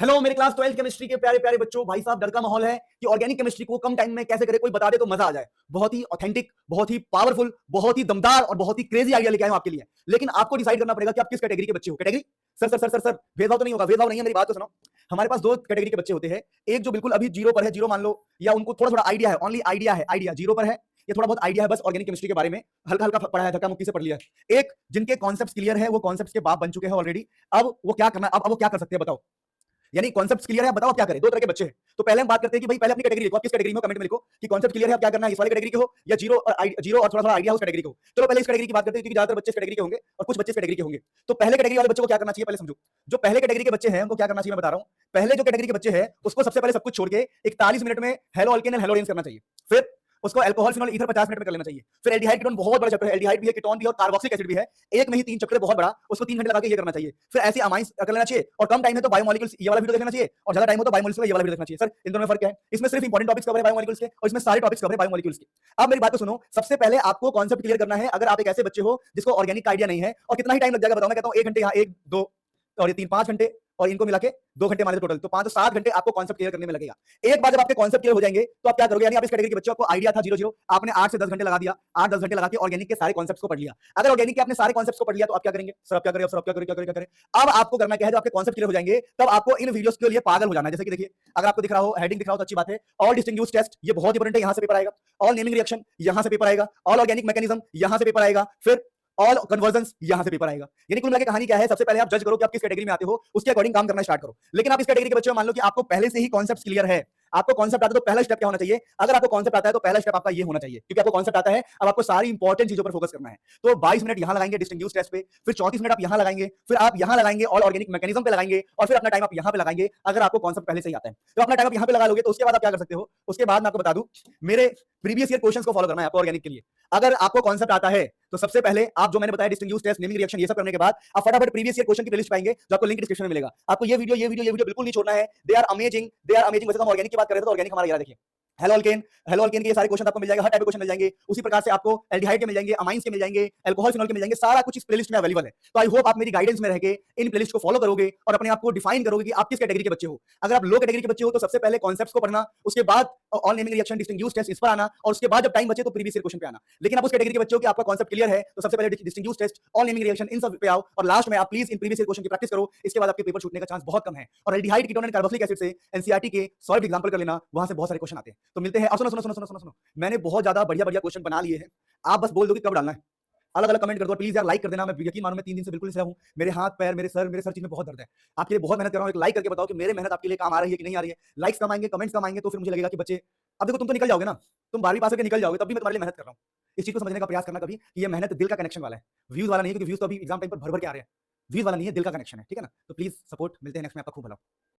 Hello मेरे class 12th chemistry के प्यारे प्यारे बच्चों। भाई साहब, डर का माहौल है कि ऑर्गेनिक केमिस्ट्री को कम टाइम में कैसे करे, कोई बता दे तो मजा आ जाए। बहुत ही ऑथेंटिक, बहुत ही पावरफुल, बहुत ही दमदार और बहुत ही क्रेजी आइडिया लेके आया हूं आपके लिए। लेकिन आपको डिसाइड करना पड़ेगा कि आप किस कैटेगरी के बच्चे हो। Category sir sir sir sir sir भेदभाव तो नहीं होगा? भेदभाव नहीं है, मेरी बात तो सुनो। हमारे पास दो कैटेगरी के बच्चे होते हैं। एक जो बिल्कुल अभी जीरो पर है, जीरो मान लो, या उनको थोड़ा थोड़ा आइडिया है, ओनली आइडिया है, आइडिया जीरो पर है, ये थोड़ा बहुत आइडिया है बस ऑर्गेनिक केमिस्ट्री के बारे में, हल्का हल्का पढ़ा है, धक्का मुक्की से पढ़ लिया है। एक जिनके कॉन्सेप्ट्स क्लियर है, वो कॉन्सेप्ट्स के बाप बन चुके हैं ऑलरेडी। अब वो क्या करना, अब वो क्या कर सकते हैं बताओ। यानी कॉन्सेप्ट क्लियर है, बताओ आप क्या करें। दो तरह के बच्चे हैं, तो पहले हम बात करते हैं कि भाई पहले अपनी कैटेगरी लिखो, आप किस कैटेगरी में हो, कमेंट में लिखो कि कॉन्सेप्ट क्लियर है, आप क्या करना है, इस वाली कैटेगरी के हो या जीरो और थोड़ा थोड़ा आइडिया उस कैटेगरी को। चलो पहले इस कैटेगरी की बात करते हैं, क्योंकि ज्यादातर बच्चे इस कैटेगरी के होंगे और कुछ बच्चे इस कैटेगरी के होंगे। तो पहले कैटेगरी वाले बच्चों को क्या करना चाहिए, पहले समझो। जो पहले कैटेगरी के बच्चे हैं उनको क्या करना चाहिए मैं बता रहा हूं। पहले जो कैटेगरी के बच्चे हैं उसको सबसे पहले सब कुछ छोड़ के 41 मिनट में hello alkane and hello arrange करना चाहिए। फिर उसको अल्कोहल फिनोल ईथर 50 मिनट में कर लेना चाहिए। फिर एल्डिहाइड कीटोन, बहुत बड़ा चैप्टर है, एल्डिहाइड भी है, कीटोन भी है और कार्बोक्सिलिक एसिड भी है। एक में ही 3 चैप्टर बहुत बड़ा, उसको 3 घंटे लगा के ये करना चाहिए। फिर ऐसे अमाइंस कर लेना चाहिए, और कम टाइम है तो बायोमोलिक्यूल्स ये वाला वीडियो देखना चाहिए, और ज्यादा टाइम हो तो बायोमोलिक्यूल्स ये वाला वीडियो देखना चाहिए। सर इन दोनों में फर्क क्या है? इसमें सिर्फ इंपॉर्टेंट टॉपिक्स कवर है बायोमोलिक्यूल्स के, और इसमें सारे टॉपिक्स कवर है बायोमोलिक्यूल्स के। अब मेरी बात को सुनो, सबसे पहले आपको कॉन्सेप्ट क्लियर करना है। अगर आप एक ऐसे बच्चे हो जिसको ऑर्गेनिक का आइडिया नहीं है, और कितना ही टाइम लग जाएगा बताओ, मैं कहता हूं 1 घंटे, यहाँ 1 2 और ये 3 5 घंटे, और इनको मिला के 2 घंटे माने टोटल, तो 5 से 7 घंटे आपको कॉन्सेप्ट क्लियर करने में लगेगा। एक बार जब आपके कॉन्सेप्ट क्लियर हो जाएंगे तो आप क्या करोगे, यानी आप इस कैटेगरी के बच्चों को आइडिया था जीरो जीरो, आपने 8 से 10 घंटे लगा दिया, 8 10 घंटे लगा के ऑर्गेनिक के सारे कॉन्सेप्ट्स को पढ़ लिया। अगर ऑर्गेनिक के आपने सारे कॉन्सेप्ट्स को पढ़ लिया तो आप क्या करेंगे, सर आप क्या करें, सर आप क्या करें, क्या करें, क्या करें। अब आपको करना क्या है, जब आपके कॉन्सेप्ट क्लियर हो जाएंगे तब आपको इन वीडियोस के लिए पागल हो जाना है। जैसे कि देखिए, अगर आपको दिख रहा हो, हेडिंग दिख रहा हो तो अच्छी बात है। ऑल डिस्टिंग्विश टेस्ट, ये बहुत इंपॉर्टेंट है, यहां से पेपर आएगा। ऑल नेमिंग रिएक्शन, यहां से पेपर आएगा। ऑल ऑर्गेनिक मैकेनिज्म, यहां से पेपर आएगा। फिर ऑल कन्वर्जन्स, यहां से पेपर आएगा। यानी कुल मिला के कहानी क्या है, सबसे पहले आप जज करो कि आप किस कैटेगरी में आते हो, उसके अकॉर्डिंग काम करना स्टार्ट करो। लेकिन आप इस कैटेगरी के बच्चे मान लो कि आपको पहले से ही कॉन्सेप्ट क्लियर है, आपको कॉन्सेप्ट आता है, तो पहला स्टेप क्या होना चाहिए। अगर आपको कॉन्सेप्ट आता है तो पहला स्टेप आपका ये होना चाहिए, क्योंकि आपको कॉन्सेप्ट आता है, अब आपको सारी इंपॉर्टेंट चीजों पर फोकस करना है। तो 22 मिनट यहां लगाएंगे डिस्टिंग्विश टेस्ट पे, फिर 34 मिनट आप यहां लगाएंगे, फिर आप यहां लगाएंगे ऑल ऑर्गेनिक मैकेनिज्म पे लगाएंगे, और फिर अपना टाइम आप यहां पे लगाएंगे। अगर आपको कॉन्सेप्ट पहले से ही आता है तो अपना टाइम आप यहां पे लगा लोगे, तो उसके बाद आप क्या कर सकते हो। उसके बाद मैं आपको बता दूं, मेरे प्रीवियस ईयर क्वेश्चंस को फॉलो करना है आपको ऑर्गेनिक के लिए। अगर आपको कॉन्सेप्ट आता है तो सबसे पहले आप जो मैंने बताया डिस्टिंग्विश टेस्ट, नेमिंग रिएक्शन, ये सब करने के बाद आप फटाफट प्रीवियस ईयर क्वेश्चन की प्लेलिस्ट पाएंगे, जो आपको लिंक डिस्क्रिप्शन में मिलेगा। आपको ये वीडियो बिल्कुल नहीं छोड़ना है। They are amazing, they are amazing. वैसे तो हम ऑर्गेनिक की बात कर रहे थे, तो ऑर्गेनिक हमारा ये देखिए, हेलो अल्केन, हेलो अल्केन के ये सारे क्वेश्चन आपको मिल जाएंगे, हर टाइप के क्वेश्चन मिल जाएंगे। उसी प्रकार से आपको एल्डिहाइड के मिल जाएंगे, अमाइंस के मिल जाएंगे, अल्कोहल फिनोल के मिल जाएंगे, सारा कुछ इस प्लेलिस्ट में अवेलेबल है। तो आई होप आप मेरी गाइडेंस में रहकर इन प्लेलिस्ट को फॉलो करोगे और अपने आप को डिफाइन करोगे कि आप किस कैटेगरी के बच्चे हो। अगर आप लो कैटेगरी के बच्चे हो तो सबसे पहले कॉन्सेप्ट्स को पढ़ना, उसके बाद all naming reaction, distinguish test, इस पर आना, और उसके बाद जब टाइम बचे तो प्रीवियस ईयर क्वेश्चन पे आना। लेकिन आप उस कैटेगरी के बच्चे हो कि आपका कॉन्सेप्ट क्लियर है, तो सबसे पहले distinguish test, all naming reaction, इन सब पे आओ, और लास्ट में आप प्लीज इन प्रीवियस ईयर क्वेश्चन की प्रैक्टिस करो। इसके बाद आपके पेपर छूटने का चांस बहुत कम है। और aldehyde, ketone and carboxylic acid से एनसीईआरटी के सॉल्व एग्जांपल कर लेना, वहां से बहुत सारे क्वेश्चन आते हैं। तो मिलते हैं। और सुनो सुनो सुनो सुनो सुनो सुनो, मैंने बहुत ज्यादा बढ़िया बढ़िया क्वेश्चन बना लिए हैं, आप बस बोल दो कि कब डालना है। अलग अलग कमेंट कर दो प्लीज यार, लाइक कर देना। मैं यकीन मानो मैं 3 दिन से बिल्कुल नहीं सही हूं, मेरे हाथ पैर, मेरे सर चीज में बहुत दर्द है। आपके लिए बहुत मेहनत कर रहा हूं, एक लाइक करके बताओ कि मेरी मेहनत आपके लिए काम आ रही है कि नहीं आ रही है। लाइक्स कम आएंगे, कमेंट्स कम आएंगे, तो फिर मुझे लगेगा कि बच्चे, अब देखो तुम तो निकल जाओगे ना, तुम 12वीं पास करके निकल जाओगे, तब भी मैं तुम्हारे लिए मेहनत कर रहा हूं। इस चीज को समझने का प्रयास करना कभी कि ये मेहनत दिल का कनेक्शन वाला है, व्यूज वाला नहीं है, क्योंकि व्यूज तो अभी एग्जाम टाइम पर भर भर के आ रहे हैं। व्यूज वाला नहीं है, दिल का कनेक्शन है, ठीक है ना। तो प्लीज सपोर्ट, मिलते हैं नेक्स्ट में, आपका खूब भला हो।